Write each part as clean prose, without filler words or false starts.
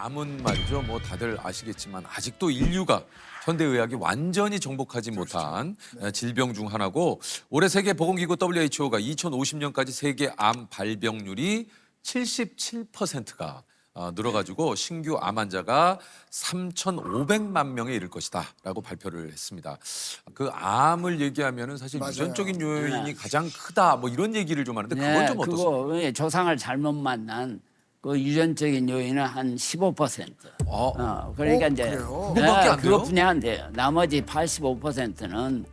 암은 말이죠. 뭐 다들 아시겠지만 아직도 인류가 현대의학이 완전히 정복하지 못한 질병 중 하나고 올해 세계보건기구 WHO가 2050년까지 세계 암 발병률이 77%가 늘어가지고 신규 암 환자가 3,500만 명에 이를 것이다라고 발표를 했습니다. 그 암을 얘기하면은 사실 맞아요. 유전적인 요인이 가장 크다 뭐 이런 얘기를 좀 하는데 그건 좀 어떻습니까? 그거 조상을 잘못 만난 그 유전적인 요인은 한 15%. 그러니까 이제 그래요? 그거밖에 안 돼요? 그것뿐이 안 돼요. 나머지 85%는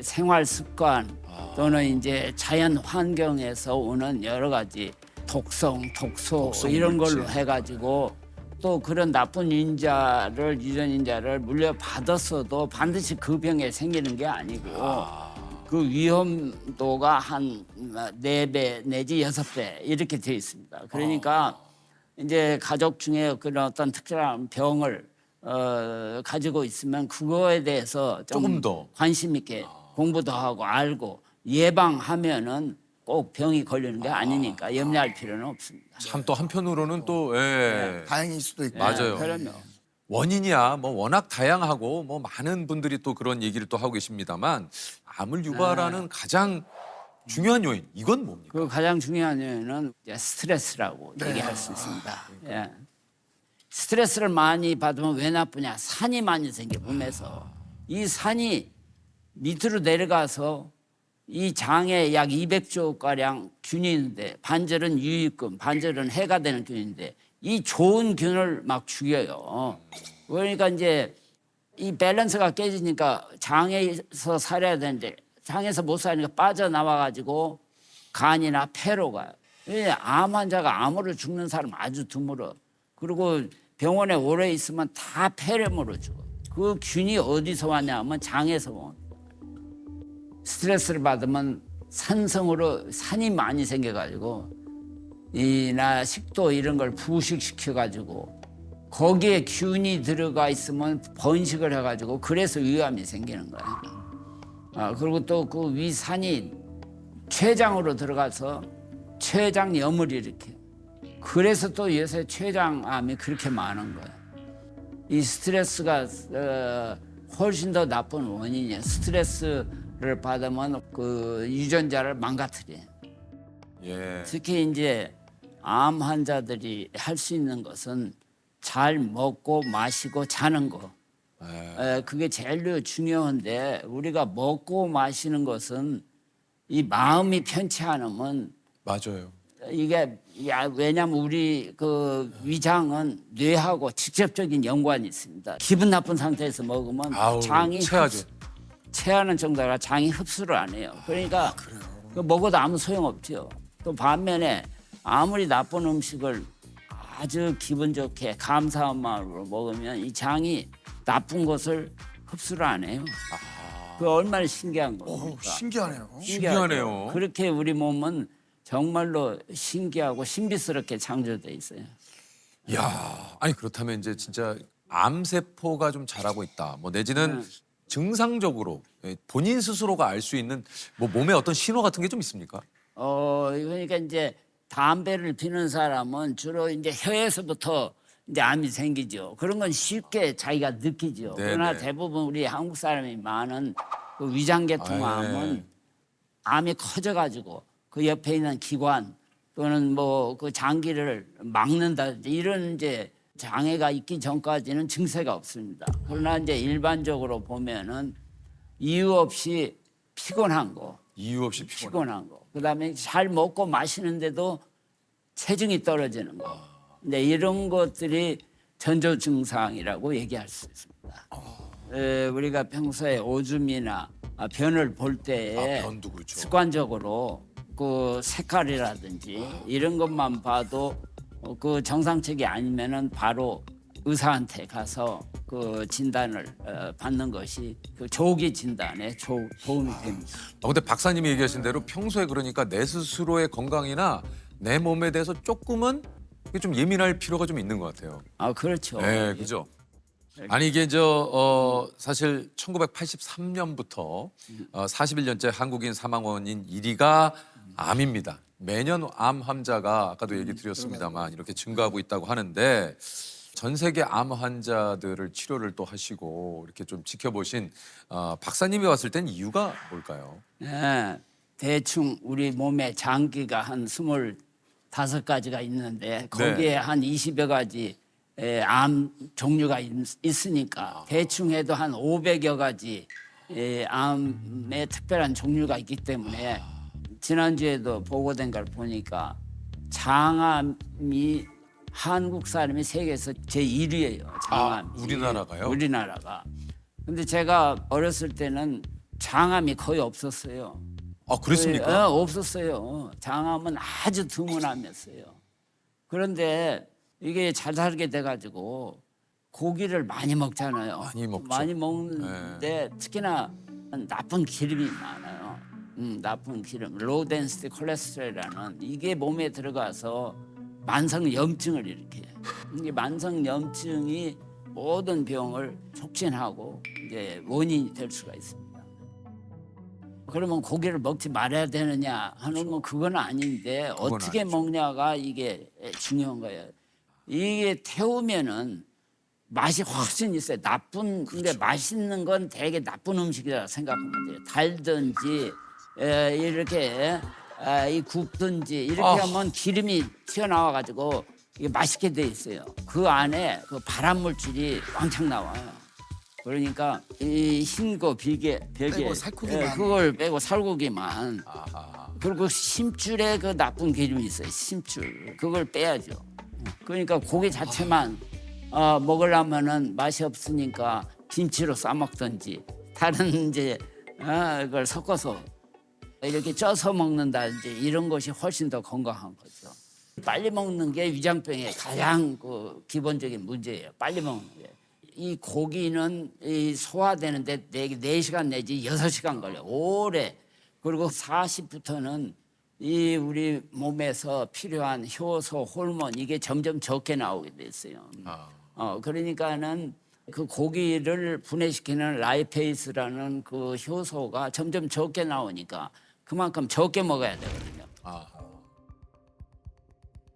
생활 습관 또는 이제 자연 환경에서 오는 여러 가지 독소 이런 걸로 물질. 해가지고 또 그런 나쁜 유전인자를 물려받았어도 반드시 그 병에 생기는 게 아니고 그 위험도가 한 4배 내지 6배 이렇게 돼 있습니다. 그러니까 이제 가족 중에 그런 어떤 특별한 병을 가지고 있으면 그거에 대해서 좀 조금 더. 관심 있게 공부도 하고 알고 예방하면은 꼭 병이 걸리는 게 아니니까 염려할 필요는 없습니다. 참 또 한편으로는 또 예. 다행일 수도 있고. 맞아요. 그럼요. 원인이야 뭐 워낙 다양하고 뭐 많은 분들이 또 그런 얘기를 또 하고 계십니다만 암을 유발하는 가장 중요한 요인 이건 뭡니까? 그 가장 중요한 요인은 이제 스트레스라고 얘기할 수 있습니다. 예. 스트레스를 많이 받으면 왜 나쁘냐? 산이 많이 생겨 몸에서. 이 산이 밑으로 내려가서 이 장에 약 200조 가량 균이 있는데 반절은 유익균, 반절은 해가 되는 균인데 이 좋은 균을 막 죽여요. 그러니까 이제 이 밸런스가 깨지니까 장에서 살아야 되는데 장에서 못 사니까 빠져나와 가지고 간이나 폐로 가요. 암 환자가 암으로 죽는 사람 아주 드물어. 그리고 병원에 오래 있으면 다 폐렴으로 죽어. 그 균이 어디서 왔냐면 장에서 온. 스트레스를 받으면 산성으로 산이 많이 생겨가지고 이나 식도 이런 걸 부식시켜가지고 거기에 균이 들어가 있으면 번식을 해가지고 그래서 위암이 생기는 거야. 그리고 또 그 위산이 췌장으로 들어가서 췌장염을 일으켜. 그래서 또 요새 췌장암이 그렇게 많은 거야. 이 스트레스가 훨씬 더 나쁜 원인이야. 스트레스를 받으면 그 유전자를 망가뜨려. 예. 특히 이제 암 환자들이 할 수 있는 것은 잘 먹고 마시고 자는 거. 그게 제일 중요한데 우리가 먹고 마시는 것은 이 마음이 편치 않으면 맞아요. 이게 왜냐면 우리 그 위장은 뇌하고 직접적인 연관이 있습니다. 기분 나쁜 상태에서 먹으면 아우, 장이 체하죠. 체하는 정도라 장이 흡수를 안 해요. 그러니까 그 먹어도 아무 소용없죠. 또 반면에 아무리 나쁜 음식을 아주 기분 좋게 감사한 마음으로 먹으면 이 장이 나쁜 것을 흡수를 안 해요. 그 얼마나 신기한 겁니까? 신기하네요. 신기하네요. 그렇게 우리 몸은 정말로 신기하고 신비스럽게 창조돼 있어요. 이야, 아니 그렇다면 이제 진짜 암세포가 좀 자라고 있다. 뭐 내지는 증상적으로 본인 스스로가 알 수 있는 뭐 몸에 어떤 신호 같은 게 좀 있습니까? 그러니까 이제 담배를 피는 사람은 주로 이제 혀에서부터 이제 암이 생기죠. 그런 건 쉽게 자기가 느끼죠. 네네. 그러나 대부분 우리 한국 사람이 많은 그 위장계통 암은 암이 커져가지고 그 옆에 있는 기관 또는 뭐 그 장기를 막는다든지 이런 이제 장애가 있기 전까지는 증세가 없습니다. 그러나 이제 일반적으로 보면은 이유 없이 피곤한 거, 이유 없이 피곤한 거. 그다음에 잘 먹고 마시는데도 체중이 떨어지는 거. 근데 이런 것들이 전조 증상이라고 얘기할 수 있습니다. 우리가 평소에 오줌이나 변을 볼 때에 변도 그렇죠. 습관적으로 그 색깔이라든지 이런 것만 봐도 그 정상적이 아니면은 바로 의사한테 가서 그 진단을 받는 것이 그 조기 진단에 도움이 됩니다. 근데 박사님이 얘기하신 대로 평소에 그러니까 내 스스로의 건강이나 내 몸에 대해서 조금은 이게 좀 예민할 필요가 좀 있는 것 같아요. 그렇죠. 네, 그죠. 아니 이게 사실 1983년부터 41년째 한국인 사망 원인 1위가 암입니다. 매년 암 환자가 아까도 얘기 드렸습니다만 이렇게 증가하고 있다고 하는데 전 세계 암 환자들을 치료를 또 하시고 이렇게 좀 지켜보신 박사님이 왔을 땐 이유가 뭘까요? 예, 대충 우리 몸에 장기가 한 25가지가 있는데 거기에 한 20여 가지 암 종류가 있으니까 대충 해도 한 500여 가지 암의 특별한 종류가 있기 때문에 지난주에도 보고된 걸 보니까 장암이 한국 사람이 세계에서 제1위예요. 장암. 우리나라가요? 우리나라가. 근데 제가 어렸을 때는 장암이 거의 없었어요. 아, 그랬습니까? 없었어요. 장암은 아주 드문암이었어요. 그런데 이게 잘 살게 돼가지고 고기를 많이 먹잖아요. 많이 먹죠. 많이 먹는데 특히나 나쁜 기름이 많아요. 나쁜 기름, 로우 덴시티 콜레스테롤이라는 이게 몸에 들어가서 만성 염증을 일으켜요. 이게 만성 염증이 모든 병을 촉진하고 이제 원인이 될 수가 있습니다. 그러면 고기를 먹지 말아야 되느냐 하는 건 그건 아닌데 어떻게 아니죠. 먹냐가 이게 중요한 거예요. 이게 태우면은 맛이 훨씬 있어요. 근데 맛있는 건 되게 나쁜 음식이라 생각하면 돼요. 달든지 이렇게 이 굽든지 이렇게 하면 기름이 튀어나와 가지고 이게 맛있게 돼 있어요. 그 안에 그 발암 물질이 왕창 나와요. 그러니까 이 흰거 별개 빼고 살코기만. 그걸 빼고 살코기만. 아하. 그리고 심줄에 그 나쁜 기름이 있어요. 심줄 그걸 빼야죠. 그러니까 고기 자체만 먹으려면은 맛이 없으니까 김치로 싸 먹든지 다른 이제 그걸 섞어서 이렇게 쪄서 먹는다든지 이런 것이 훨씬 더 건강한 거죠. 빨리 먹는 게 위장병의 가장 그 기본적인 문제예요. 빨리 먹는 게. 이 고기는 이 소화되는데 4시간 내지 6시간 걸려요. 오래. 그리고 40부터는 이 우리 몸에서 필요한 효소, 호르몬 이게 점점 적게 나오게 됐어요. 그러니까는 그 고기를 분해시키는 라이페이스라는 그 효소가 점점 적게 나오니까 그만큼 적게 먹어야 되거든요. 아하.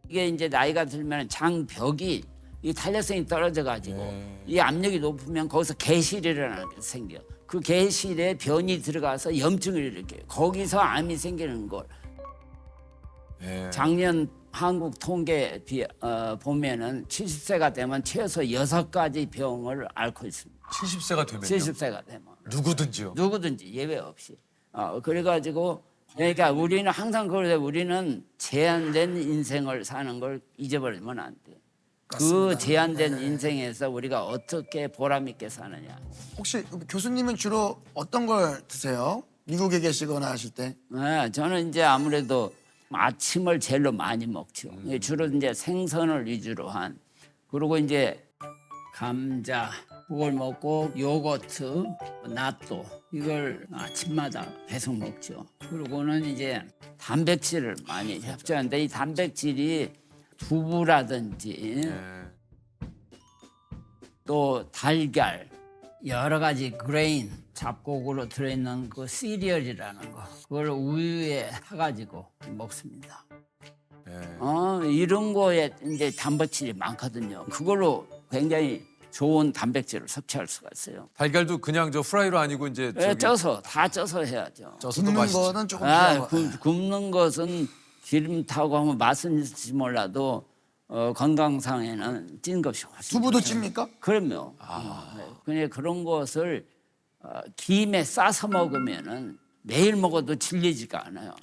이게 이제 나이가 들면 장벽이 이 탄력성이 떨어져 가지고 이 압력이 높으면 거기서 개실이라는 게 생겨. 그 개실에 변이 들어가서 염증을 일으켜요. 거기서 암이 생기는 걸. 작년 한국 통계 보면은 70세가 되면 최소 6가지 병을 앓고 있습니다. 70세가 되면요? 70세가 되면. 누구든지요? 누구든지 예외 없이. 그래가지고 그러니까 우리는 항상 그러되 우리는 제한된 인생을 사는 걸 잊어버리면 안 돼. 그 제한된 인생에서 우리가 어떻게 보람 있게 사느냐. 혹시 교수님은 주로 어떤 걸 드세요? 미국에 계시거나 하실 때? 저는 이제 아무래도 아침을 제일로 많이 먹죠. 주로 이제 생선을 위주로 한. 그리고 이제 감자 그걸 먹고 요거트, 낫또 이걸 아침마다 계속 먹죠. 그리고는 이제 단백질을 많이 섭취하는데 이 단백질이 두부라든지 또 달걀 여러 가지 그레인 잡곡으로 들어있는 그 시리얼이라는 거 그걸 우유에 타가지고 먹습니다. 이런 거에 이제 단백질이 많거든요. 그걸로 굉장히 좋은 단백질을 섭취할 수가 있어요. 달걀도 그냥 저 프라이로 아니고 이제 쪄서 다 쪄서 해야죠. 쪄서도 굽는 맛있죠. 거는 조금 필요하고. 굽는 것은 기름 타고 하면 맛은 있을지 몰라도 건강상에는 찐 것이 훨씬 두부도 좋죠. 찝니까? 그럼요. 그냥 그런 것을 김에 싸서 먹으면은 매일 먹어도 질리지가 않아요.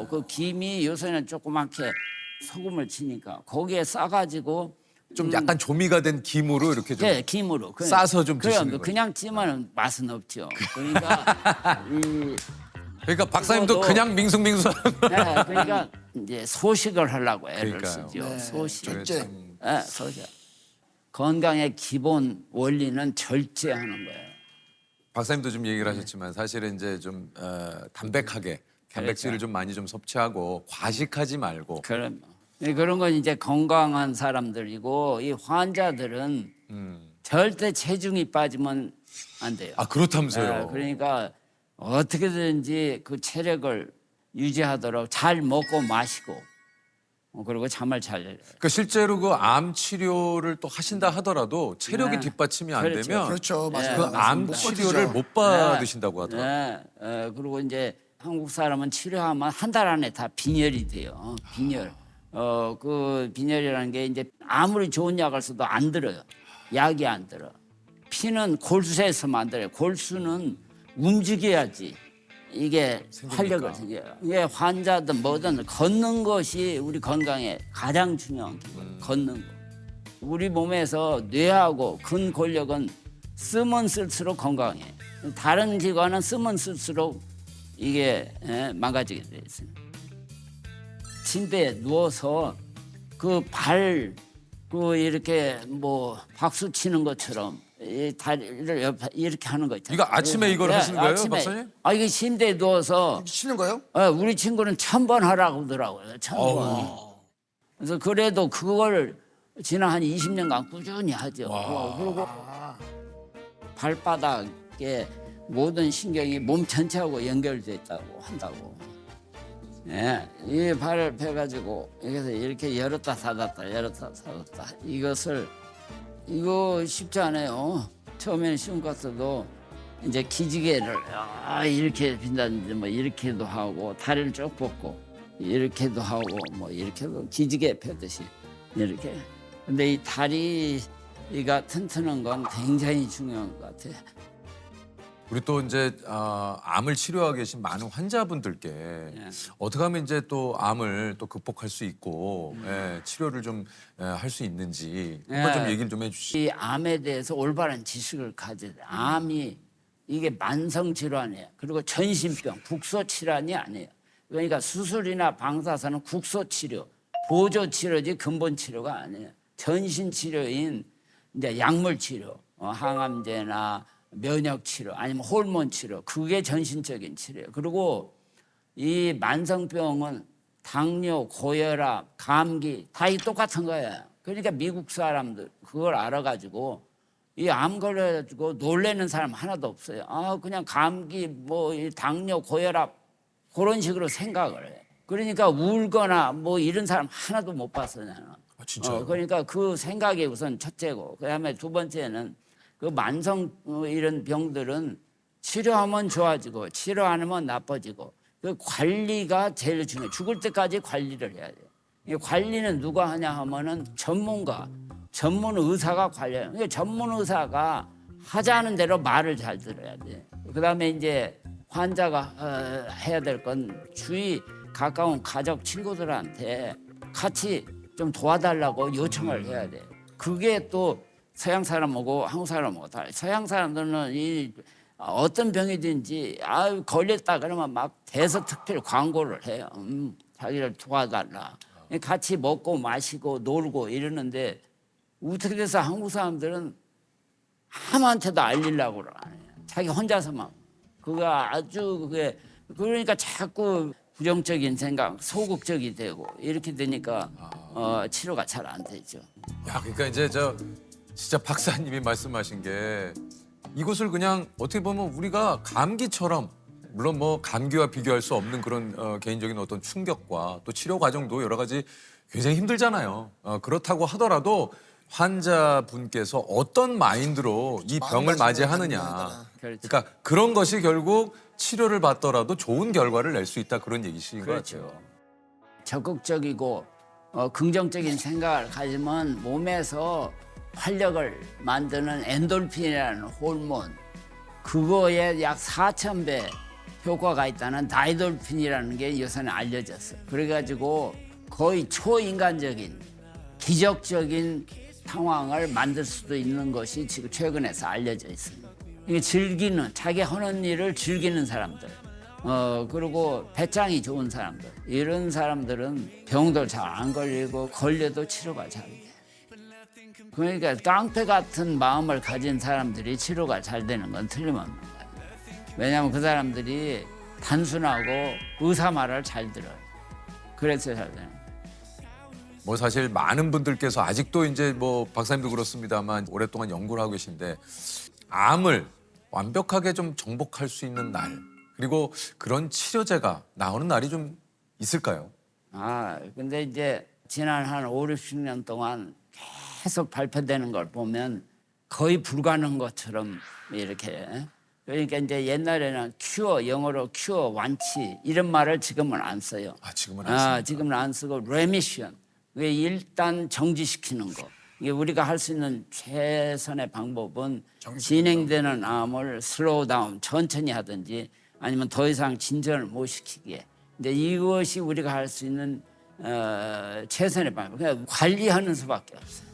그 김이 요새는 조그맣게 소금을 치니까 거기에 싸가지고 좀 약간 조미가 된 김으로 이렇게 좀 김으로 싸서 좀 드시는 거예요. 그냥 찌면은 맛은 없죠. 그러니까 그러니까 박사님도 그거도- 그냥 밍숭밍숭. 그러니까 이제 소식을 하려고 애를 그러니까요. 쓰죠. 네, 소식. 절제. 소식. 건강의 기본 원리는 절제하는 거예요. 박사님도 좀 얘기를 하셨지만 사실은 이제 좀 담백하게 단백질을 좀 많이 좀 섭취하고 과식하지 말고. 그럼요. 그런 건 이제 건강한 사람들이고 이 환자들은 절대 체중이 빠지면 안 돼요. 아 그렇다면서요. 그러니까 어떻게든지 그 체력을 유지하도록 잘 먹고 마시고 그리고 잠을 잘 그러니까 실제로 그 암 치료를 또 하신다 하더라도 체력이 네. 뒷받침이 안 그렇죠. 되면 그렇죠. 맞아요. 그 암 못 치료를 버티죠. 못 받으신다고 하더라고요. 그리고 이제 한국 사람은 치료하면 한 달 안에 다 빈혈이 돼요. 빈혈. 그 빈혈이라는 게 이제 아무리 좋은 약을 써도 안 들어요. 약이 안 들어. 피는 골수에서 만들어요. 골수는 움직여야지 이게 활력을 생겨요. 이게 환자든 뭐든 걷는 것이 우리 건강에 가장 중요한 기본. 걷는 거. 우리 몸에서 뇌하고 근골격은 쓰면 쓸수록 건강해. 다른 기관은 쓰면 쓸수록 이게 망가지게 돼 있어요. 침대에 누워서 그 이렇게 뭐 박수 치는 것처럼 이 다리를 옆에 이렇게 하는 거 있잖아요. 이거 아침에 이걸 하시는 거예요, 박사님? 이게 침대에 누워서 치는 거요? 우리 친구는 1000번 하라고 하더라고요. 1000번. 그래서 그래도 그걸 지난 한 20년간 꾸준히 하죠. 그리고 발바닥에 모든 신경이 몸 전체하고 연결돼 있다고 한다고. 예, 이 발을 펴가지고 여기서 이렇게 열었다 닫았다 열었다 닫았다 이거 쉽지 않아요. 처음에는 쉬운 것 같아도 이제 기지개를 이렇게 빈다든지 뭐 이렇게도 하고 다리를 쭉 뻗고 이렇게도 하고 뭐 이렇게도 기지개 펴듯이 이렇게. 근데 이 다리가 튼튼한 건 굉장히 중요한 것 같아요. 우리 또 이제 암을 치료하고 계신 많은 환자분들께 어떻게 하면 이제 또 암을 또 극복할 수 있고 치료를 좀 할 수 있는지 한번 좀 얘기를 좀 해주시죠. 이 암에 대해서 올바른 지식을 가져야 돼. 암이 이게 만성 질환이에요. 그리고 전신병, 국소 질환이 아니에요. 그러니까 수술이나 방사선은 국소 치료, 보조 치료지 근본 치료가 아니에요. 전신 치료인 이제 약물 치료, 항암제나 면역 치료 아니면 호르몬 치료, 그게 전신적인 치료예요. 그리고 이 만성병은 당뇨, 고혈압, 감기 다 이 똑같은 거예요. 그러니까 미국 사람들 그걸 알아가지고 이 암 걸려가지고 놀래는 사람 하나도 없어요. 그냥 감기, 뭐 이 당뇨, 고혈압 그런 식으로 생각을 해요. 그러니까 울거나 뭐 이런 사람 하나도 못 봤어요, 나는. 진짜요? 그러니까 그 생각이 우선 첫째고, 그다음에 두 번째는 그 만성 이런 병들은 치료하면 좋아지고 치료 안 하면 나빠지고 그 관리가 제일 중요해요. 죽을 때까지 관리를 해야 돼요. 이 관리는 누가 하냐 하면은 전문가, 전문 의사가 관리해요. 그러니까 전문 의사가 하자는 대로 말을 잘 들어야 돼. 그다음에 이제 환자가 해야 될 건 주위 가까운 가족 친구들한테 같이 좀 도와달라고 요청을 해야 돼. 그게 또 서양 사람하고 한국 사람하고 달라요. 서양 사람들은 이 어떤 병이든지 걸렸다 그러면 막 대서특필 광고를 해요. 자기를 도와달라. 같이 먹고 마시고 놀고 이러는데 어떻게 돼서 한국 사람들은 아무한테도 알리려고 안 해요. 자기 혼자서만. 그거 아주 그게 그러니까 자꾸 부정적인 생각, 소극적이 되고 이렇게 되니까 치료가 잘 안 되죠. 야, 그러니까 이제 진짜 박사님이 말씀하신 게 이것을 그냥 어떻게 보면 우리가 감기처럼 물론 뭐 감기와 비교할 수 없는 그런 개인적인 어떤 충격과 또 치료 과정도 여러 가지 굉장히 힘들잖아요. 그렇다고 하더라도 환자분께서 어떤 마인드로 이 병을 맞이하느냐. 그렇죠. 그러니까 그런 것이 결국 치료를 받더라도 좋은 결과를 낼 수 있다 그런 얘기신 것 그렇죠. 같아요. 적극적이고 긍정적인 생각을 가지면 몸에서 활력을 만드는 엔돌핀이라는 호르몬, 그거에 약 4000배 효과가 있다는 다이돌핀이라는 게 요새는 알려졌어요. 그래가지고 거의 초인간적인 기적적인 상황을 만들 수도 있는 것이 지금 최근에서 알려져 있습니다. 이게 즐기는, 자기 하는 일을 즐기는 사람들, 그리고 배짱이 좋은 사람들, 이런 사람들은 병도 잘 안 걸리고 걸려도 치료가 잘 돼. 그러니까 깡패 같은 마음을 가진 사람들이 치료가 잘 되는 건 틀림없는 거예요. 왜냐하면 그 사람들이 단순하고 의사 말을 잘 들어요. 그래서 잘 되는 거예요. 뭐 사실 많은 분들께서 아직도 이제 뭐 박사님도 그렇습니다만 오랫동안 연구를 하고 계신데 암을 완벽하게 좀 정복할 수 있는 날 그리고 그런 치료제가 나오는 날이 좀 있을까요? 근데 이제 지난 한 5, 60년 동안 계속 발표되는 걸 보면 거의 불가능한 것처럼 이렇게. 그러니까 이제 옛날에는 큐어, 영어로 큐어, 완치 이런 말을 지금은 안 써요. 지금은 안 씁니다. 지금은 안 쓰고 레미션. 왜 일단 정지시키는 거. 이게 우리가 할 수 있는 최선의 방법은 진행되는 암을 슬로우 다운, 천천히 하든지 아니면 더 이상 진전을 못 시키게. 근데 이것이 우리가 할 수 있는 최선의 방법. 그냥 관리하는 수밖에 없어요.